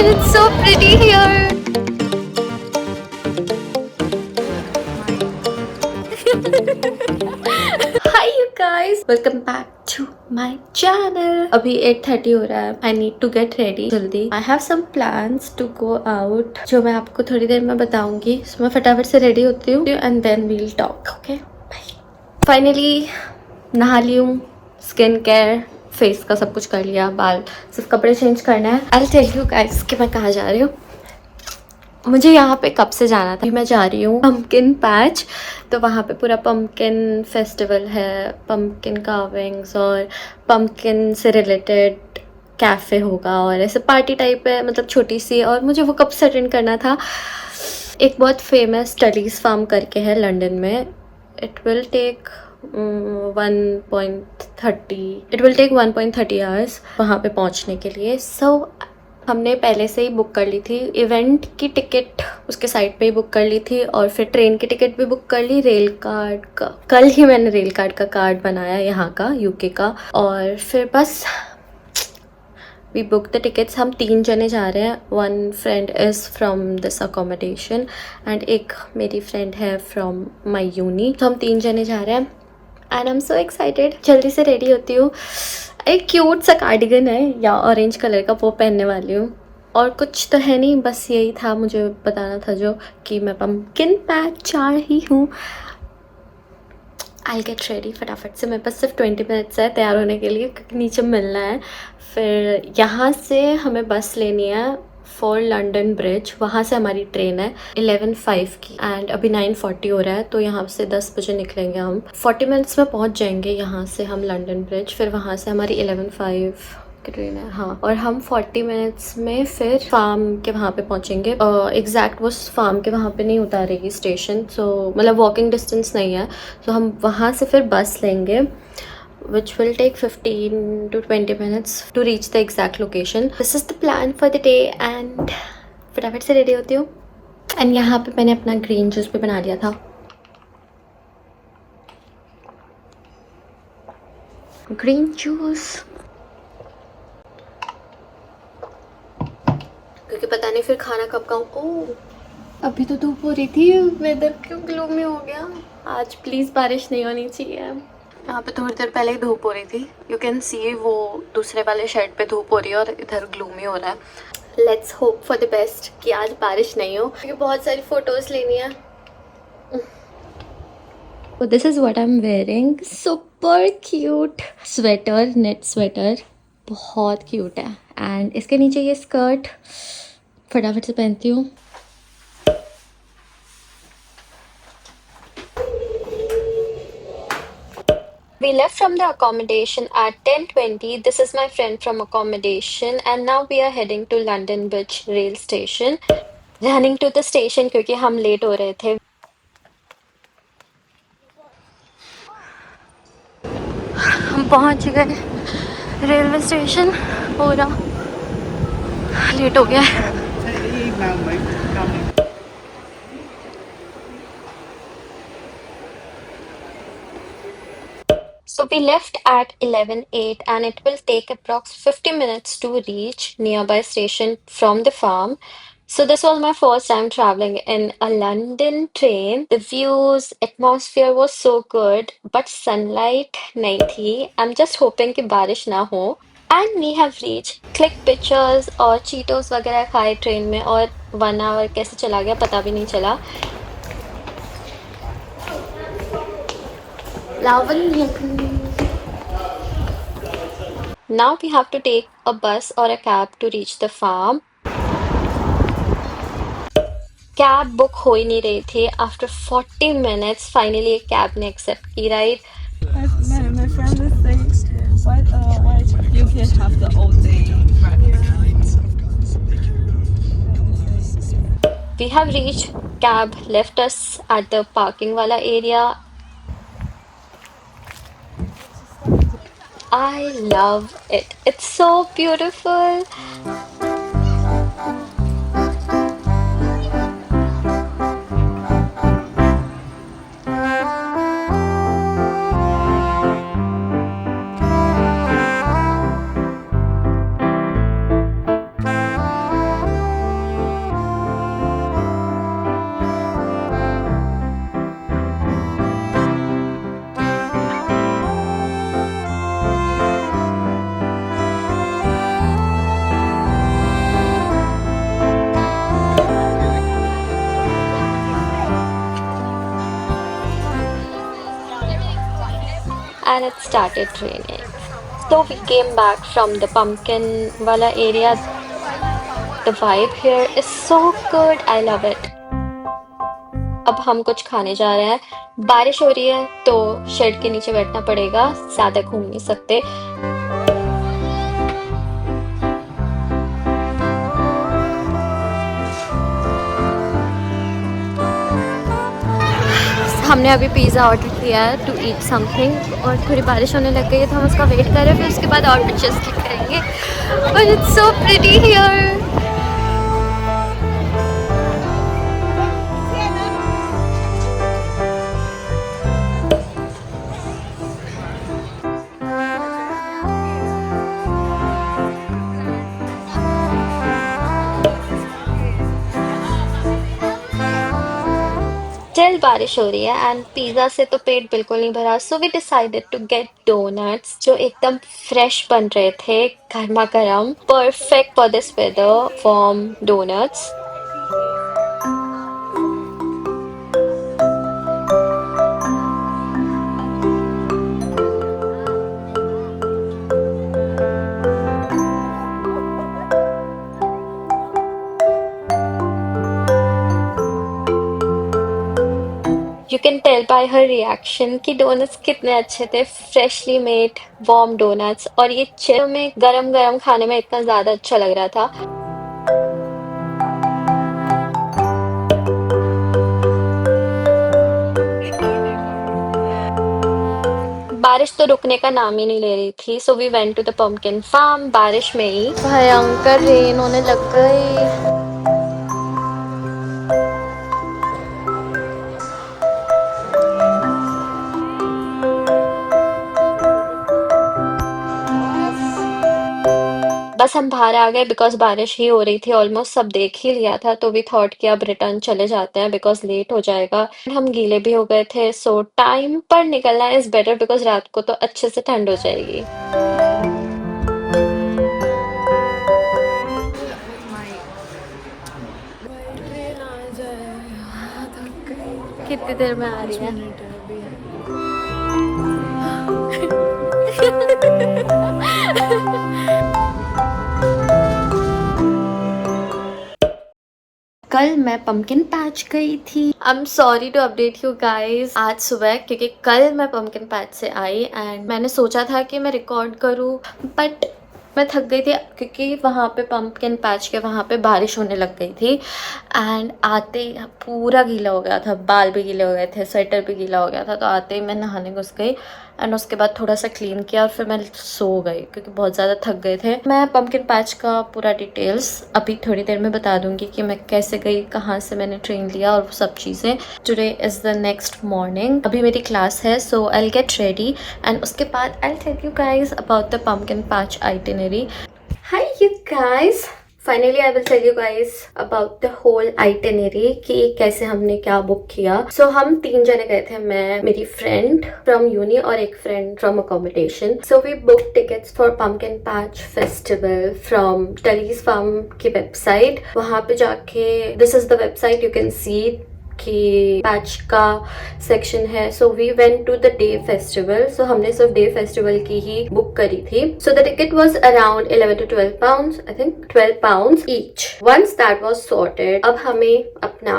it's so pretty here. Hi you guys, welcome back to my channel. अभी 8:30 हो रहा है. I need to get ready जल्दी. I have some plans to go out जो मैं आपको थोड़ी देर में बताऊंगी. So मैं फटाफट से रेडी होती हूँ and then we'll talk. Okay? Bye. Finally नहा ली हूँ. स्किन केयर फेस का सब कुछ कर लिया. बाल सिर्फ कपड़े चेंज करना है. I'll tell you guys कि मैं कहाँ जा रही हूँ. मुझे यहाँ पे कब से जाना था. मैं जा रही हूँ पम्पकिन पैच. तो वहाँ पे पूरा पम्पकिन फेस्टिवल है. पम्पकिन कार्विंग्स और पम्पकिन से रिलेटेड कैफ़े होगा और ऐसे पार्टी टाइप है, मतलब छोटी सी. और मुझे वो कब से अटेंड करना था. एक बहुत फेमस टलीज फार्म करके है लंदन में. इट विल टेक 1.30 आवर्स वहाँ पे पहुँचने के लिए. सो हमने पहले से ही बुक कर ली थी. इवेंट की टिकट उसके साइट पे ही बुक कर ली थी और फिर ट्रेन की टिकट भी बुक कर ली. रेल कार्ड का कल ही मैंने रेल कार्ड का कार्ड बनाया यहाँ का, यूके का. और फिर बस वी बुक द टिकट्स. हम 3 जने जा रहे हैं. 1 friend is from this accommodation and एक मेरी फ्रेंड है फ्रॉम माई यूनी. तो हम 3 जने जा रहे हैं and I am so excited. जल्दी से रेडी होती हूँ. एक क्यूट सा कार्डिगन है या ऑरेंज कलर का, वो पहनने वाली हूँ. और कुछ तो है नहीं, बस यही था मुझे बताना था जो कि मैं पम्पकिन पैच जा रही हूँ. आई गेट रेडी फटाफट से. मेरे पास सिर्फ 20 मिनट्स है तैयार होने के लिए क्योंकि नीचे मिलना है. फिर यहाँ से हमें बस लेनी है फॉर लंदन ब्रिज. वहाँ से हमारी ट्रेन है 11:05 की एंड अभी 9:40 हो रहा है. तो यहाँ से 10 बजे निकलेंगे हम. 40 मिनट्स में पहुँच जाएंगे यहाँ से हम लंदन ब्रिज. फिर वहाँ से हमारी 11:05 की ट्रेन है. हाँ, और हम 40 मिनट्स में फिर फार्म के वहाँ पे पहुँचेंगे. एग्जैक्ट वो फार्म के वहाँ पे नहीं उतारेगी स्टेशन. सो मतलब वॉकिंग डिस्टेंस नहीं है. तो हम वहाँ से फिर बस लेंगे which will take 15 to 20 minutes to reach the exact location. This is the plan for the day and फटाफट से रेडी होती हूँ. एंड यहाँ पे मैंने अपना ग्रीन जूस भी बना लिया था. ग्रीन जूस क्योंकि पता नहीं फिर खाना कब खाऊँ. ओह अभी तो धूप हो रही थी. वेदर क्यों ग्लूमी हो गया आज. प्लीज़ बारिश नहीं होनी चाहिए. यहाँ पे थोड़ी देर पहले ही धूप हो रही थी. यू कैन सी वो दूसरे वाले शेड पे धूप हो रही है और इधर ग्लूमी हो रहा है. Let's hope for the best कि आज बारिश नहीं हो क्योंकि बहुत सारी फोटोज लेनी है. This is what I am wearing. Super cute sweater, net sweater, बहुत क्यूट है. एंड इसके नीचे ये स्कर्ट फटाफट से पहनती हूँ. We left from the accommodation at 10:20. This is my friend from accommodation and now we are heading to London Bridge rail station. Running to the station क्योंकि हम लेट हो रहे थे. हम पहुंच गए रेलवे स्टेशन. पूरा लेट हो गया. So we left at 11:08 and it will take approx 50 minutes to reach nearby station from the farm. So this was my first time traveling in a London train. The views, atmosphere was so good, but sunlight nahi thi. I'm just hoping कि बारिश ना हो. And we have reached. Click pictures और Cheetos वगैरह खाए train में और 1 hour कैसे चला गया पता भी नहीं चला. Now we have to take a bus or a cab to reach the farm. Cab book हो ही नहीं रही थी. आफ्टर 40 मिनट्स फाइनली एक कैब ने एक्सेप्ट की. Right, My friend is saying, why you can have the all day we have reached. Cab left us at the parking wala area. I love it. It's so beautiful. and it started raining. So we came back from the pumpkin wala area. The vibe here is so good. I love it. अब हम कुछ खाने जा रहे हैं. बारिश हो रही है तो शेड के नीचे बैठना पड़ेगा, ज्यादा घूम नहीं सकते. हमने अभी पिज़्ज़ा ऑर्डर किया है टू ईट समथिंग और थोड़ी बारिश होने लग गई है तो हम उसका वेट कर रहे हैं, फिर उसके बाद और पिक्चर्स क्लिक करेंगे. But it's so pretty here. Still बारिश हो रही है एंड पिज़्ज़ा से तो पेट बिल्कुल नहीं भरा, so we decided to get doughnuts जो एकदम फ्रेश बन रहे थे, गर्मा गर्म, perfect for this weather, warm doughnuts. You can tell by her reaction कि डोनट्स कितने अच्छे थे, फ्रेशली मेड वार्म डोनट्स, और ये चिल में गरम गरम खाने में इतना ज्यादा अच्छा लग रहा था. बारिश तो रुकने का नाम ही नहीं ले रही थी, so we went to the pumpkin farm. बारिश में ही भयंकर रेन होने लग गई. बस हम बाहर आ गए बिकॉज बारिश ही हो रही थी, ऑलमोस्ट सब देख ही लिया था, तो वी थॉट कि अब रिटर्न चले जाते हैं बिकॉज लेट हो जाएगा. हम गीले भी हो गए थे, सो टाइम पर निकलना इज बेटर बिकॉज रात को तो अच्छे से ठंड हो जाएगी. कितनी देर में आ रही है? कल मैं पम्पकिन पैच गई थी. I am sorry to update you guys आज सुबह, क्योंकि कल मैं पम्पकिन पैच से आई एंड मैंने सोचा था कि मैं रिकॉर्ड करूँ, बट मैं थक गई थी क्योंकि वहाँ पे पम्पकिन पैच के वहाँ पे बारिश होने लग गई थी एंड आते ही पूरा गीला हो गया था, बाल भी गीले हो गए थे, स्वेटर भी गीला हो गया था. तो आते ही मैं नहाने घुस गई एंड उसके बाद थोड़ा सा क्लीन किया और फिर मैं सो गई क्योंकि बहुत ज़्यादा थक गए थे. मैं पम्पकिन पैच का पूरा डिटेल्स अभी थोड़ी देर में बता दूंगी कि मैं कैसे गई, कहाँ से मैंने ट्रेन लिया और सब चीज़ें. Today is the next morning. अभी मेरी क्लास है, so I will get ready and उसके बाद I will tell you guys about the pumpkin patch itinerary. Hi you guys! Finally I will tell you guys about the whole itinerary कि कैसे हमने क्या book किया. So हम 3 जने गए थे, मैं, मेरी फ्रेंड फ्रॉम यूनी और एक friend from accommodation. So we booked tickets for Pumpkin Patch Festival from Tully's Farm की वेबसाइट. वहाँ पे जाके this is the website, you can see कि पैच का सेक्शन है. So we went to the day festival. So हमने सिर्फ day festival की ही बुक करी थी. So the ticket was around 11 to 12 pounds, I think 12 pounds each. Once that was sorted, अब हमें अपना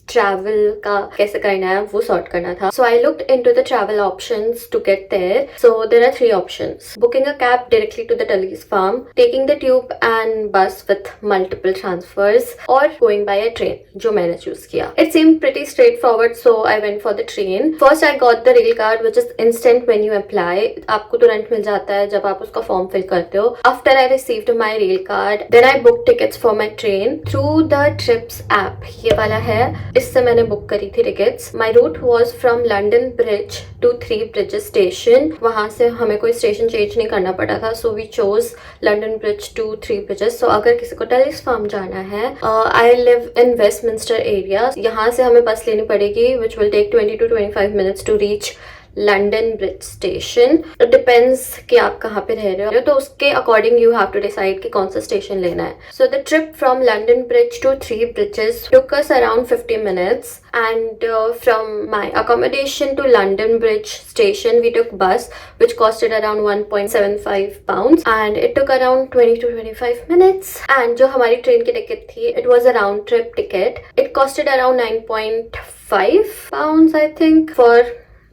ट्रैवल का कैसे करना है वो सॉर्ट करना था. So I looked into the travel options to get there. So there are 3 options: booking a cab directly to the Tulleys Farm, taking the tube and bus with multiple transfers, और going by a train, जो मैंने choose किया. It seemed pretty straightforward, so I went for the train. First I got the rail card which is instant when you apply. आपको तुरंत मिल जाता है जब आप उसका फॉर्म फिल करते हो. After I received my rail card, then I book tickets for my train through the trips app. ये वाला है, इससे मैंने बुक करी थी tickets. My route was from London Bridge to 3 bridges station. वहां से हमें कोई स्टेशन चेंज नहीं करना पड़ा था, so we chose London Bridge to 3 bridges. So अगर किसी को टलीज फार्म जाना है, I live in Westminster area, यहाँ से हमें बस लेनी पड़ेगी which will take 20 to 25 minutes to reach London Bridge station. It depends कि आप कहाँ पे रह रहे हो, तो उसके according you have to decide कि कौन सा स्टेशन लेना है. So the trip from London bridge to 3 bridges took us around 50 minutes, and from my accommodation to London Bridge station we took bus, which costed around 1.75 pounds, and it took around 20 to 25 minutes. And जो हमारी train की ticket थी, it was a round trip ticket. It costed around 9.5 pounds I think for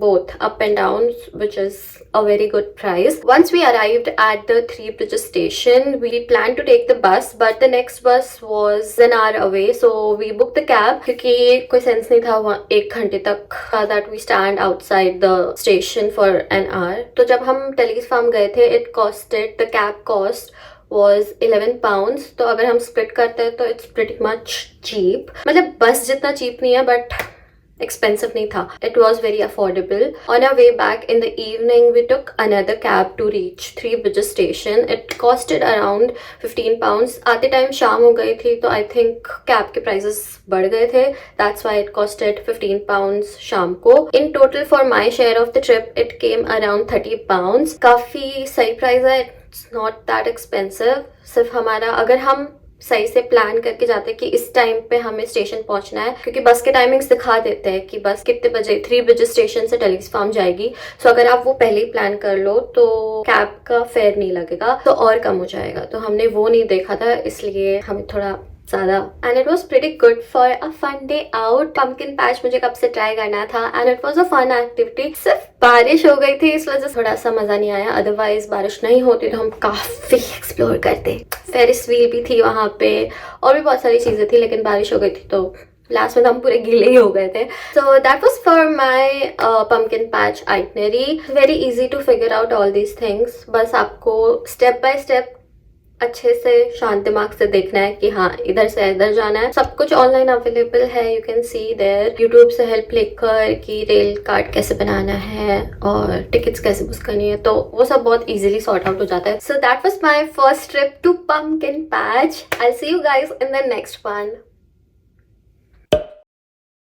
both up and downs, which is a very good price. Once we arrived at the 3 bridges station, we planned to take the bus, but the next bus was an hour away, so we booked the cab क्योंकि कोई sense नहीं था वहाँ 1 घंटे तक that we stand outside the station for an hour. तो जब हम टेलीज फार्म गए थे, it costed, the cab cost was 11 pounds. तो अगर हम स्प्लिट करते हैं तो it's pretty much cheap. मतलब बस जितना cheap नहीं है, but expensive नहीं था. It was very affordable. On our way back in the evening, we took another cab to reach 3 bridges station. It costed around 15 pounds. आते टाइम शाम हो गई थी, तो I think cab के prices बढ़ गए थे. That's why it costed 15 pounds शाम को. In total for my share of the trip, it came around 30 pounds. काफी सही price है. It's not that expensive. सिर्फ हमारा, अगर हम सही से प्लान करके जाते हैं कि इस टाइम पे हमें स्टेशन पहुंचना है, क्योंकि बस के टाइमिंग्स दिखा देते हैं कि बस कितने बजे 3 bridges स्टेशन से टेलीज फार्म जाएगी. सो अगर आप वो पहले ही प्लान कर लो तो कैब का फेयर नहीं लगेगा, तो और कम हो जाएगा. तो हमने वो नहीं देखा था, इसलिए हमें थोड़ा ज़्यादा. And it was pretty good for a fun day out. Pumpkin patch मुझे कब से ट्राई करना था, and it was a fun activity. सिर्फ बारिश हो गई थी, इस वजह से थोड़ा सा मज़ा नहीं आया. अदरवाइज बारिश नहीं होती तो हम काफ़ी एक्सप्लोर करते. फेरिस व्हील भी थी वहाँ पे, और भी बहुत सारी चीज़ें थी, लेकिन बारिश हो गई थी तो लास्ट में तो हम पूरे गीले ही हो गए थे. So that was for my pumpkin patch itinerary. Very easy to figure out all these things. बस आपको स्टेप बाय स्टेप अच्छे से शांत दिमाग से देखना है कि हाँ इधर से इधर जाना है. सब कुछ ऑनलाइन अवेलेबल है, you can see there. YouTube से हेल्प लेकर कि रेल कार्ड कैसे बनाना है और टिकट्स कैसे बुक करनी है, तो वो सब बहुत इजीली सॉर्ट आउट हो जाता है. So that was my first trip to pumpkin patch. I see you guys in the next one.